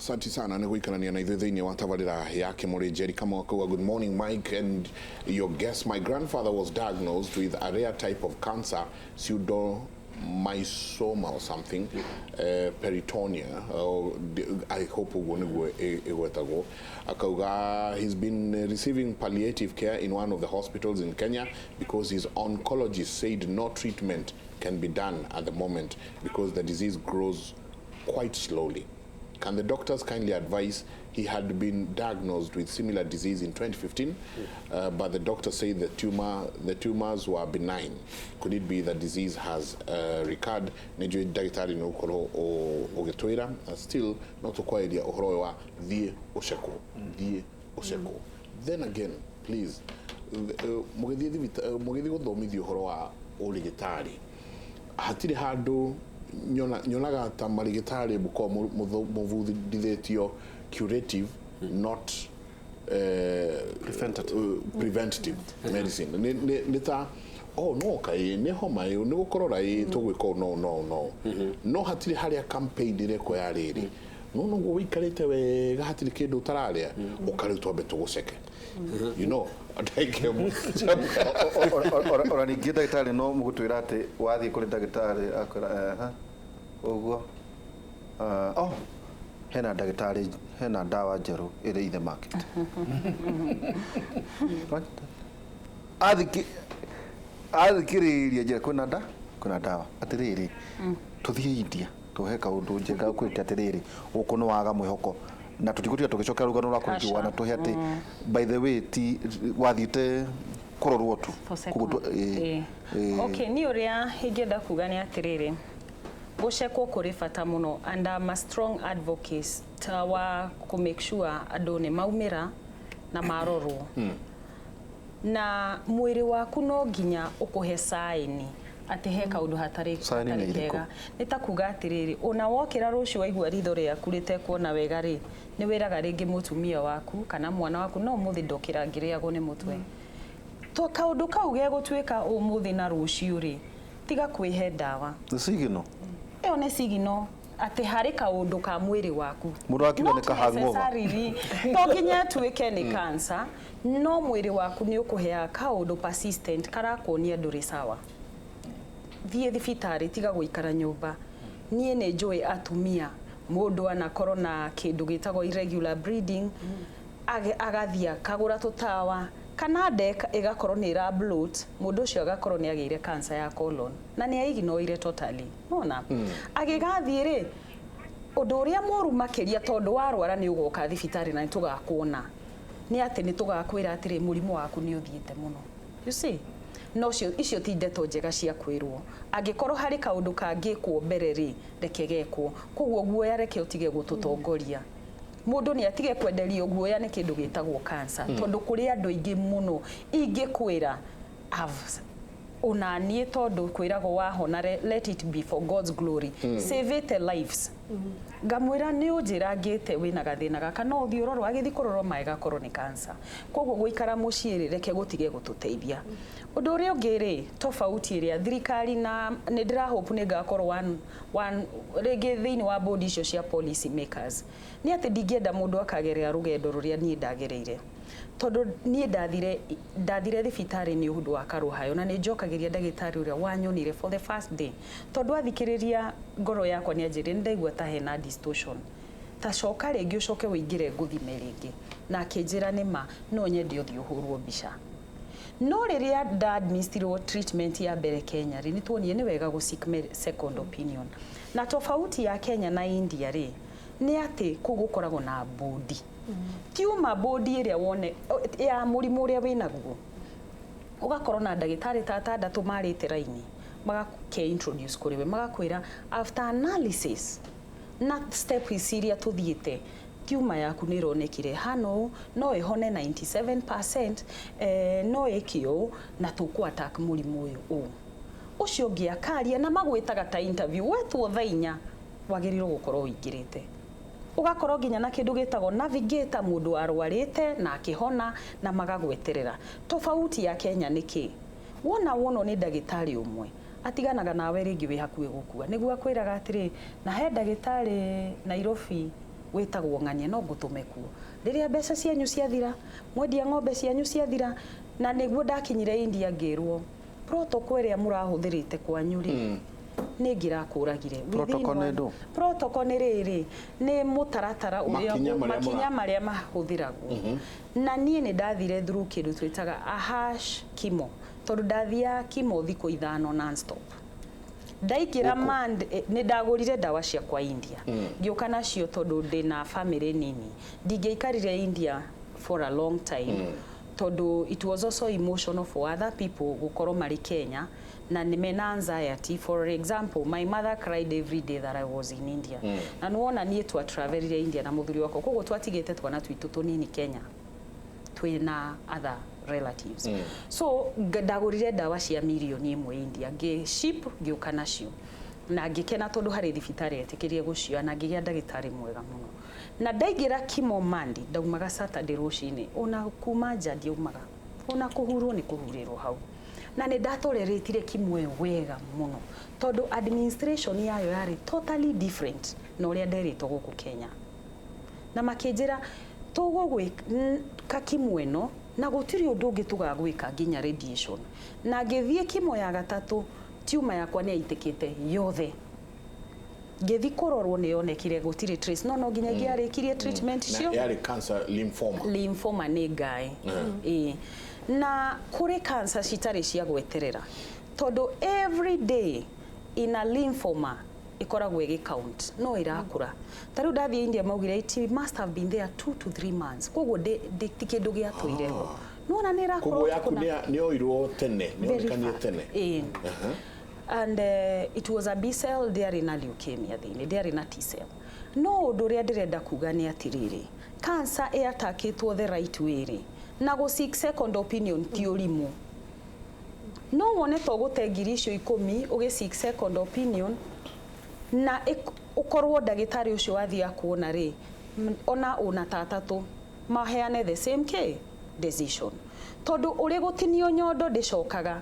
Asante sana ni guikarania na ithuĩ thĩinĩ wa tabarĩra ya Kimuri Jerry kama wakawa. Good morning Mike and your guest. My grandfather was diagnosed with a rare type of cancer, pseudomyxoma or something, peritonia. I hope akauga he's been receiving palliative care in one of the hospitals in Kenya because his oncologist said no treatment can be done at the moment because the disease grows quite slowly. Can the doctors kindly advise? He had been diagnosed with similar disease in 2015, but the doctor said the tumors were benign. Could it be the disease has recurred? Nejue daktari no koro ogetwira still not quite the ohoro wa die oseko. Then again, please, mugethi guthomithio ohoro wa urigitari hatiri handu nyonaga ta marigitari buko muvuthithetio curative, not preventative medicine. Nita no kai ne homa yo ne gukorora tugwiko no hatiri haria campaign direko ya riri no go wikarite wega hatiri kindu tararia ukaritwa betu guceke. You know, like ora ni ndagĩtarĩ no mũgũtwĩra atĩ wathiĩ kũrĩ ndagĩtarĩ akora hena ndagĩtarĩ, hena ndawa njerũ ĩrĩ in the market. Athikĩrĩria njĩra kwĩna ndawa atĩrĩrĩ tũthiĩ India tũhe kaũndũ njega kwĩrĩte atĩrĩrĩ gũkũ nĩ waga mwĩhoko na tutigũtiga tũgĩcoka rugano rwa kũrutwo na tũhe atĩ by the way ti wathiĩte kũrorwo tu. Okay, ni ũrĩa ingĩenda kuga nĩ atĩrĩrĩ gucekwo kũrĩ bata mũno, and I'm a strong advocate wa ku make sure andũ nĩ maumĩra na marorwo na mwĩrĩ waku no nginya ũkũhe saini atĩ he kaũndũ hatarĩ kega. Nĩ ta kuga atĩrĩrĩ ona wokĩra rũciũ waigua ritho rĩaku rĩtekuona wega rĩ nĩ wĩraga rĩngĩ mũtumia waku kana mwana waku no mũthĩ ndokĩra ngĩrĩagwo nĩ mũtwe. To kaũndũ kau ge gũtuĩka ũmũthĩ na rũciũ rĩ tiga kwĩhe ndawa. Nĩ sigino. Ĩyo nĩ sigino atĩ harĩ kaũndũ ka mwĩrĩ waku. Mũndũ akiuga nĩ kahang'oba. To nginya tuĩke nĩ cancer, no mwĩrĩ waku nĩ ũkũhea kaũndũ persistent karakuonia ndũrĩ sawa. Thiĩ thibitarĩ tiga gũikara nyũmba. Niĩ nĩ njũĩ atumia mũndũ anakorwo na kĩndũ gĩtagwo irregular bleeding agathiĩ akagũra tũtawa kana ndeka ĩgakorwo nĩ ĩra bloat, mũndũ ũcio agakorwo nĩ agĩire cancer ya colon na nĩ aignoire totally. Nona agĩgathiĩ rĩ ũndũ ũrĩa mũru makĩria tondũ warwara nĩ ũgoka thibitarĩ na nĩtũgakuona nĩ atĩ nĩtũgakwĩra atĩrĩ mũrimũ waku nĩ ũthiĩte mũno. You see, no icio ti ndeto njega cia kwĩrwo. Angĩkorwo harĩ kaũndũ kangĩkwo mbere rĩ reke gekwo, koguo guoya reke ũtige gũtũtongoria. Mũndũ nĩ atige kwenderio guoya nĩ kĩndũ gĩtagwo cancer tondũ kũrĩ andũ aingĩ mũno ingĩkwĩra ona niĩ tondũ kwĩragwo wahona let it be for God's glory, save the lives. Ngamwĩra nĩ ũnjĩra ngĩte wĩna gathĩna gaka no ũthiĩ ũrorwo, agĩthiĩ kũrorwo magakorwo nĩ cancer. Koguo gũikara mũciĩ reke gũtige gũtũteithia. Ũndũ ũrĩa ũngĩ rĩ tofauti ĩrĩa thirikari na nĩ ndĩrahope nĩ ngakorwo rĩngĩ thĩinĩ wa board icio cia policy makers nĩ atĩ ndingĩenda mũndũ akagerera rũgendo rũrĩa niĩ ndagereire. Tondũ niĩ ndathire thibitarĩ nĩ ũndũ wa karũhayo na nĩ njokagĩria ndagĩtarĩ ũrĩa wanyonire for the first day. Tondũ athikĩrĩria ngoro yakwa nĩ anjĩrire nĩ ndaigua ta hena distortion. Ta coka rĩngĩ ũcoke wĩingĩre ngũthime rĩngĩ. Na akĩnjĩra nĩ ma no nyende ũthiĩ ũhũrwo mbica. No rĩrĩa administrwo treatment ya mbere Kenya rĩ nĩtuonire nĩ wega gũ second opinion. Na tofauti ya Kenya na India rĩ nĩ atĩ kũgũkoragwo na bodi. Tiuma bodi ĩrĩa wone ya mũrimũ ũrĩa wĩnaguo. Ũgakorwo na ndagĩtarĩ ta atandatũ marĩte raini magake introduce kũrĩ we magakwĩra after analysis na step iria tuthiĩte tiuma yaku nĩ ĩronekire hano no ĩhone 97%, no ĩkĩo na tũkũ attack mũrimũ ũyũ. Ũcio ũngĩ akaria na magwĩtaga ta interview wetwo thaa 4 wagĩrĩirwo gũkorwo ũingĩrĩte. Ugakorwo nginya na kindu gitagwo navigator mundu arwarite na akihona na magagweterera. Tofauti ya Kenya niki wono ni ndagitari umwe atiganaga nawe ringi wi hakuhi gukua niguo akwiraga atiri na he ndagitari Nairobi wetagwo ng'ania no ngũtũme kuo rĩrĩa mbeca cianyu ciathira mwendia ng'ombe cianyu ciathira na nĩguo ndakinyire India ngĩrwo protocol ĩrĩa mũrahũthĩrĩte kwanyu rĩ nĩ ngĩrakũragire protocol nĩ rĩrĩ nĩ mũtaratara ũrĩa makinya marĩa mahũthĩragwo na niĩ nĩ ndathire through kĩndũ twĩtaga a hash kimo tondũ ndathia kimo thikũ 5 non stop ndaikira nĩ ndagũrire ndawa cia kwa India ngĩũka nacio tondũ ndĩna family nini ndingĩikarire India for a long time tondũ it was also emotional for other people gũkorwo marĩ Kenya na nimena anxiety. For example, my mother cried every day that I was in India na nuona niĩ twa travelire India na mũthuri wakwa koguo twatigĩte twana twitũ tũnini Kenya twĩna other relatives so ndagũrire ndawa cia milioni 1 India ship ngĩũka nacio na ngĩkena tondũ harĩ thibitarĩ etĩkĩrie gũcioya na ngĩgĩa ndagĩtarĩ mwega mũno na ndaingĩra Kimo Monday ndaumaga Saturday rũcinĩ ona kuma nja ndiaumaga ona kũhurwo nĩ kũhurĩrwo hau na nĩ ndatoreretire Kimo wega mũno tondũ administration yayo yarĩ totally different na ũrĩa nderitwo gũkũ Kenya na makĩnjĩra tũgũgwĩka Kimo ĩno na gũtirĩ ũndũ ũngĩ tũgagwĩka nginya radiation na ngĩthiĩ Kimo ya gatatũ tiuma yakwa nĩ yaitĩkĩte yothe ngĩthi kũrorwo nĩ yonekire gũtirĩ trace no nginya ngĩarĩkirie treatment icio yarĩ cancer lymphoma nĩ ngaĩ na kũrĩ cancer citarĩ cia gweterera tondũ every day in a lymphoma ikoragwo ĩgĩcount no irakũra tarĩu ndathiĩ India maugire it must have been there 2 to 3 months koguo ti kĩndũ gĩatũire ho nona nĩ ĩrakorwo koguo yaku nĩ oirwo tene nĩ onekanie tene and it was a B cell there in a leukemia there in a T cell no ũndũ ũrĩa ndĩrenda kuga nĩ atĩrĩrĩ cancer ĩatakĩtwo the right way na go seek second opinion ti ũrimũ no wone to gũte ngiri icio 10 ũgĩ seek second opinion na ũkorwo ndagĩtarĩ ũcio wathia kuona rĩ ona tatatũ maheane the same decision tondũ ũrĩ gũtinio nyondo ndĩcokaga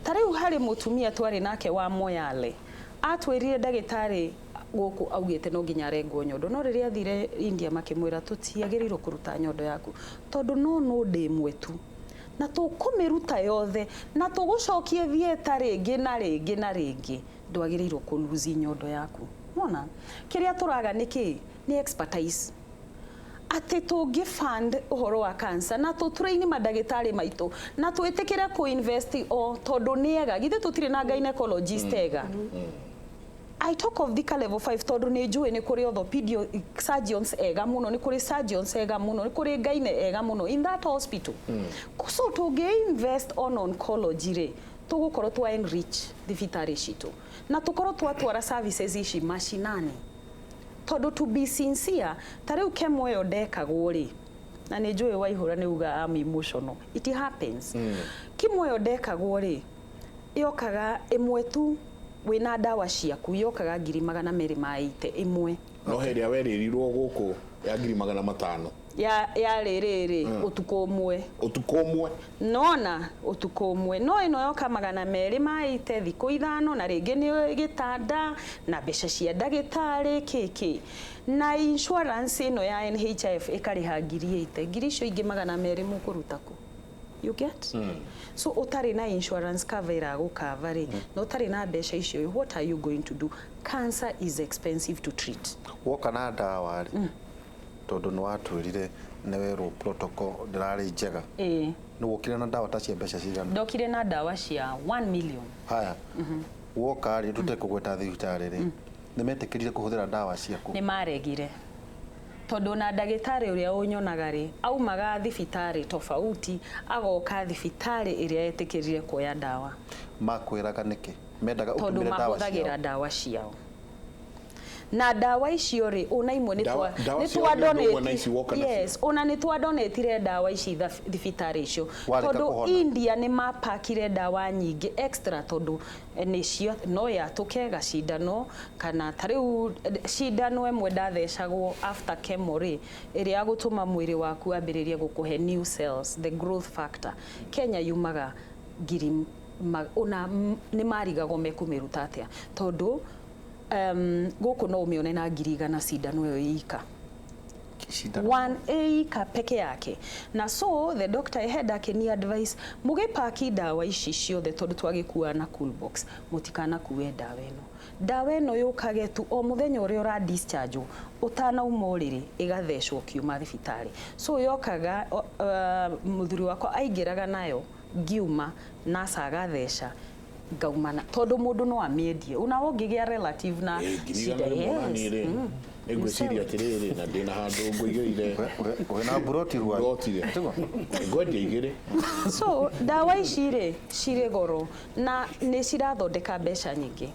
tarĩu harĩ mũtumia twarĩ nake wa Moyale atwĩrire ndagĩtarĩ gũkũ augĩte no nginya arengwo nyondo no rĩrĩa athire India makĩmwĩra tũtiagĩrĩirwo kũruta nyondo yaku tondũ no ndĩ mwetu na tũkũmĩruta yothe na tũgũcokie thieta rĩngĩ na rĩngĩ na rĩngĩ ndwagĩrĩirwo kũluzi nyondo yaku mona kĩrĩa tũraga nĩkĩ nĩ expertise atĩ tũngĩ fund ũhoro wa cancer na tũtrain madagĩtarĩ maitũ na twĩtĩkĩre ku-invest tondũ nĩega githĩ tũtirĩ na gynecologist ega I talk of Thika level 5 tondũ nĩ njũĩ nĩ kũrĩ orthopedic surgeons ega mũno nĩ kũrĩ surgeons ega mũno nĩ kũrĩ gyne ega mũno in that hospital so tũngĩ invest on oncology rĩ tũgũkorwo twa enrich thibitarĩ citũ na tũkorwo twatwara services ici mashinani tondũ to be sincere tarĩu kemo ĩyo ndekagwo rĩ na nĩ njũĩ Waihũra nĩ uga am emotional it happens kemo ĩyo ndekagwo rĩ yokaga ĩmwe tu wĩna ndawa ciaku yokaga 280 imwe no hĩrĩa werirwo gũkũ ya 500 ya rĩrĩ ũtukũ ũmwe nona ũtukũ ũmwe no ĩno yoka 280 thikũ 5 na rĩngĩ nĩ gĩtanda na mbeca cia ndagĩtarĩ kĩkĩ na insurance ĩno ya NHIF ĩkarĩha 8,000 ngiri icio ingĩ 200 mũkũruta kũ you get so utari na insurance cover gũkava rĩ no utari na mbeca icio what are you going to do cancer is expensive to treat woka na ndawa rĩ tondu nĩ watwĩrire nĩ werwo protocol ndĩrarĩ njega nĩ wokire na ndawa ta cia mbeca cigana ndokire na ndawa cia 1 million haya woka rĩ tũtekũgweta thibitarĩ rĩ nĩ metĩkĩrire kũhũthĩra ndawa ciaku nĩ maregire tondu na ndagĩtarĩ ũrĩa ũnyonaga rĩ aumaga thibitarĩ tofauti agoka thibitarĩ ĩrĩa etĩkĩrire kuoya ndawa makwĩraga nĩkĩ mendaga ũtũmĩre ndawa ciao na ndawa icio rĩ ona imwe nĩ twadonetire ndawa ici thibitarĩ icio tondu India nĩ mapakire ndawa nyingĩ extra tondu nĩcio no yatũke gacindano kana tarĩu cindano ĩmwe ndathecagwo after chemo rĩ ĩrĩa gũtũma mwĩrĩ waku ambĩrĩrie gũkũhe new cells the growth factor Kenya yumaga ona nĩ marigagwo mekũmĩruta atĩa tondu gũkũ no ũmĩone na 100 cindano ĩyo yika 1A ka peke yake. Na so the doctor ahead akini advice mugipaki dawa ici ciothe tondu twagikua na cool box mutikana kuwe dawa eno. Dawa eno yukage tu o muthenya uria ura discharge utana umoriri igathecwo kiuma thibitari. So yokaga muthuri wakwa aingiraga nayo ngiuma na sagatheca ngaumana tondu mundu no amiendie una ungigia relative na shida egwiciria atiriri na ndina handu nguigire wena buroti ngwendie igire. So dawa ici ri ciri goro na ni cirathondeka mbeca nyingi.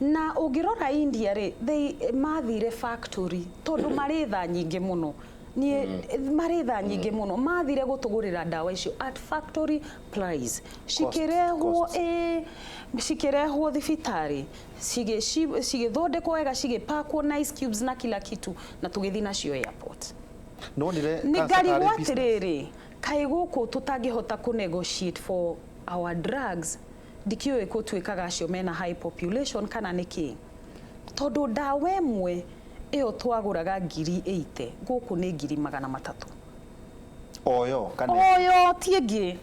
Na ungirora India ri mathire factory tondu maritha nyingi muno ni maritha nyingi muno mathire gutugurira dawa icio at factory price cikirehwo thibitari cigithondekwo wega cigipakwo na ice cubes na kila kitu na tugithi nacio airport. Ni ngari gwatiriri kai guku tutangihota ku negotiate for our drugs dikiwe ko twikaga acio mena high population kana niki tondu dawa emwe iyo twaguraga 80 guku ni 300 oyo kana oyo tiegi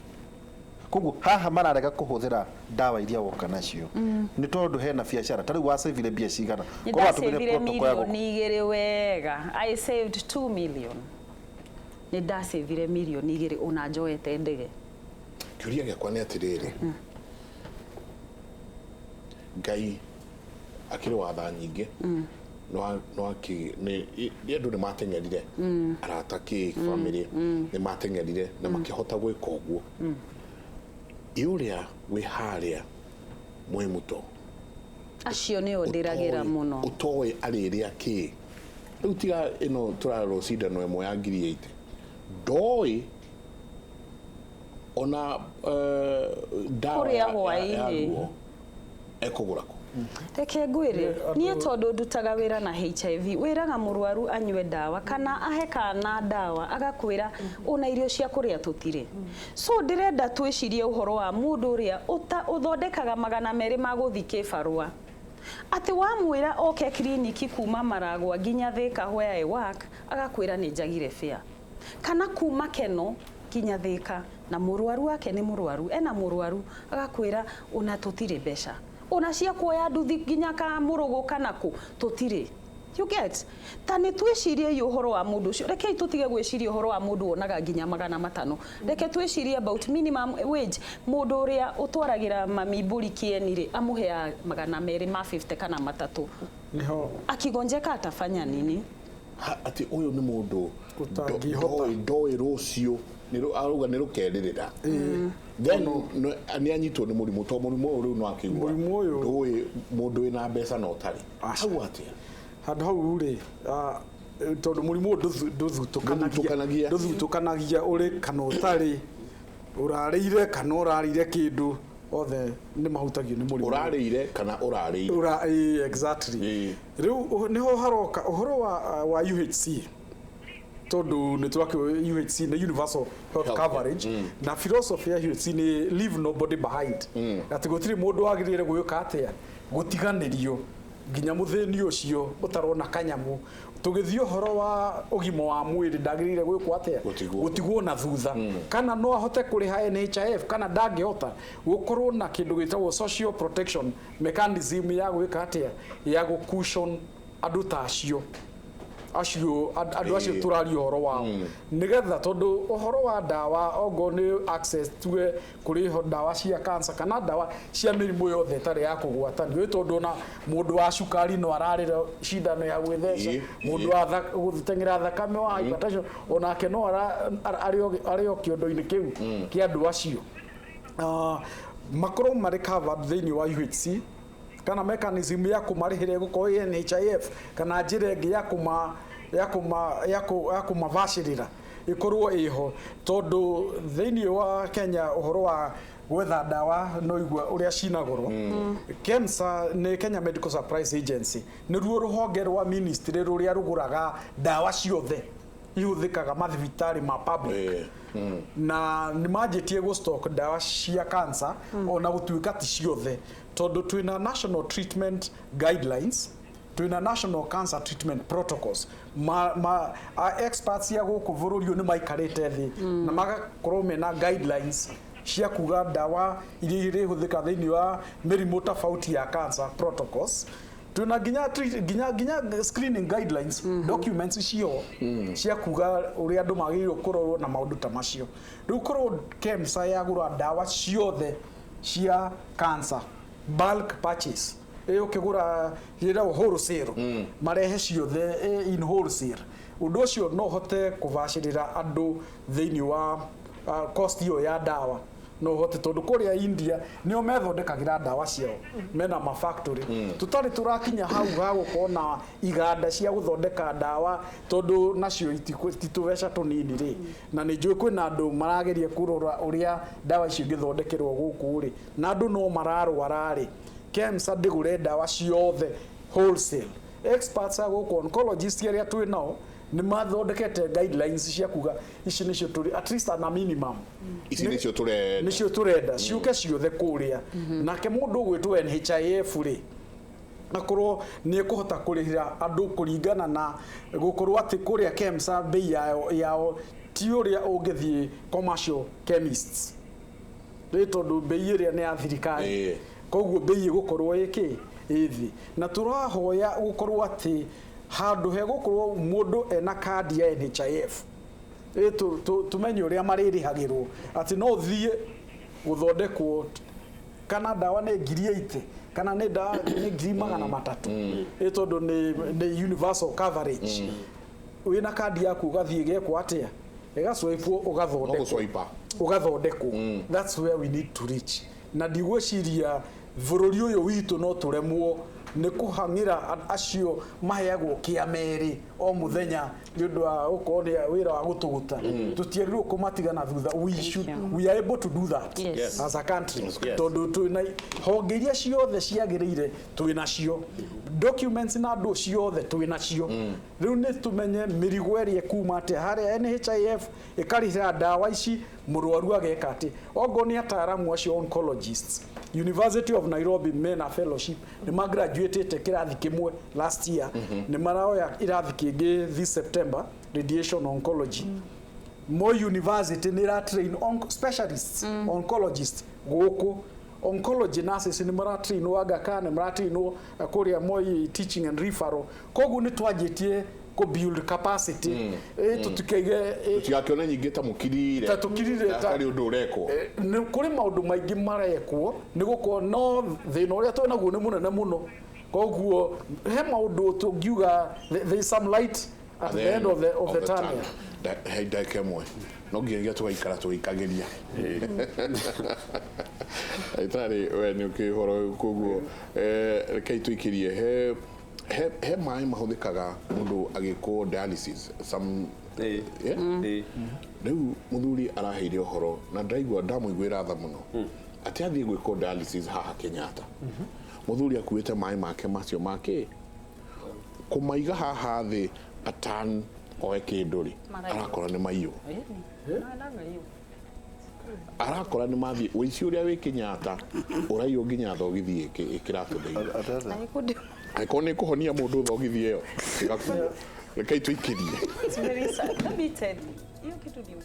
koguo haha mararega kuhuthira dawa iria woka nacio ni tondu hena biacara tari wa save bia cigana ko batumire protocol ni igere wega I saved 2 million ni da save million igere ona njoete ndege kiuria giakwa ni atiriri Ngai akiri watha nyingi no aki ni andu ni matengerire arata ki family ni matengerire na makihota gwika uguo iuria wi haria mwe muto acio ni ondiragira muno utoi ariria ki riu tiga ino turaro cindano emwe ya 8 doi ona dawa ya ekugurako reke ngwire nie tondu ndutaga wira na HIV wiraga murwaru anywe dawa kana aheka na dawa agakwira ona irio cia kuria tutire so ndirenda twicirie uhoro wa mundu uria uthondekaga 200 maguthike farua ati wamwira oke kliniki kuma Maragwa nginya Thika where I work agakwira ni njagire fare kana kuma Keno nginya Thika na murwaru wake ni murwaru ena murwaru agakwira ona tutire besha ona cia kuoya nduthi nginya ka murugo kana ku tutire you get tani twicirie yuhoro wa mundu ucio reke tutige gwiciria uhoro wa mundu onaga nginya 500 reke twicirie about minimum wage mundu uria utwaragira mami mburi kienire amuhea 250 kana 3 niho akigonjeka atafanya nini ati uyu ni mundu utangihota ndoi rucio niru aruga niru keririra then ni anyitwo ni murimu to murimu riu no akigwa ndoi mundu ina mbeca no tari hau atia handu hau ri tondu murimu nduthutukanagia uri kana utari urarire kana urarire kindu othe ni mahutagio ni murimu urarire kana urarire exactly riu niho haroka uhoro wa UHC tondu ni twake UHC na universal health coverage na philosophy ya UHC ni leave nobody behind ati gutiri mundu agirire guyuka atia gutiganirio nginya muthini ucio utarona kanyamu tugithio horo wa ugimo wa mwiri ndagirire gwikwo atia gutigwo na thutha kana no ahote kuriha NHIF kana ndangihota gukorwo na kindu gitagwo social protection mechanism ya gwika atia ya gucushion andu tacio andu acio turario horo wao nigetha tondu uhoro wa dawa ogo ni access tuwe kuri dawa cia cancer kana dawa cia mirimu yothe tari ya kugwatanio tondu na mundu wa cukari no ararira cindano ya gwitheca mundu wa gutengera thakame wa hypertension onake no ario kiondo-ini kiu kia andu acio makoro mari covered thini wa UHC kana mechanism ya kumarihire guko NHIF kana njire ngi ya kumavashirira ikorwo iho tondu thini wa Kenya uhoro wa gwetha dawa no igwa uria cinagoro KEMSA ni Kenya Medical Supplies Agency ni ruo ruhonge rwa ministry ruria ruguraga dawa ciothe ihuthikaga mathibitari ma public na ni majetie go stock dawa cia cancer ona gutuika ti ciothe tondu twina national treatment guidelines twina national cancer treatment protocols experts ya guku bururi ni maikarite thi na magakorwo mena guidelines cia kuga dawa iria irihuthika thiini wa mirimu tofauti ya cancer protocols. Tuna ginya screening guidelines documents cio cia kuga uria andu magirwo kurorwo na maundu ta macio. Riu korwo KEMSA yagura dawa ciothe cia cancer bulk purchase ukigura hira wholesale marehe ciothe in wholesale, undu ucio no hote kubashirira andu thiini wa cost iyo ya dawa no hote tondu kuria India nio methondekagira dawa ciao mena ma factory tutari turakinya hau ha gukona iganda cia guthondeka dawa tondu nacio itituveca tunini ri na ni njui kwina andu marageria kurora uria dawa icio ngithondekerwo guku ri na andu no mararwara ri. KEMSA ndigure dawa ciothe wholesale. Experts aguku oncologists aria twi nao ni mathondekete guidelines cia kuga ici nicio turi at least na minimum ici nicio turenda ciuke ciothe kuria nake mundu gwitwo NHIF ri nakorwo ni kuhota kurihira andu kuringana na gukorwo ati kuria KEMSA bei yao ti uria ungithie commercial chemists tondu bei iria ni ya thirikari koguo bei igukorwo iki ithi na turahoya gukorwo ati handu he gukorwo mundu ena kadi ya NHIF tumenye uria maririhagirwo ati no thie guthondekwo kana dawa ni 80 kana ni dawa ni 300 tondu ni universal coverage wina kadi yaku ugathie gekwo atia igaswipe ugathondekwo that's where we need to reach na ndigwiciria bururi uyu witu no turemwo ni kuhangira acio maheagwo kiameri o muthenya ni undu wa ukoria wira wa gutuguta tutiagirwo kumatigana thutha. We are able to do that as a country tondu twina honge iria ciothe ciagirire twina cio documents na andu ciothe twina cio riu ni tumenye mirigo eri kuma ati haria NHIF ikarihira dawa ici murwaru ageka ati ogo ni ataramu acio oncologists University of Nairobi mena fellowship ni graduated kirathi kimwe last year ni maraoya irathi kingi this September radiation oncology Moi University ni ra train specialists oncologists guku oncology nurses ni mara train waga kana mara train kuria Moi teaching and referral kogu ni twajitie ko build capacity tukiakona nyingi ta mukirire tari undu ureko ni kuri maundu maingi marekwo ni guko no thina uria twina guo ni munene muno koguo he maundu tungiuga there is some light at the end of the tunnel hey dakemwe no nginya tugaikara tuikageria itari we ni ukihoro koguo rekei tuikirie he mai mahuthikaga mundu agiko dialysis some riu muthuri araheire uhoro na ndaigua ndamuigwira tha muno ati athie gwiko dialysis haha Kenyatta muthuri akuite mai make macio make kumaiga haha thi atan oeke nduri arakora ni maiyo arakora ni mathi uici uria wi Kenyatta uraiyo nginya thogithie ikiratu ndei aikone kuhonia mundu thogithie yo rekei tuikirie it's very sad. Let me tell you, hiyo kitu ndio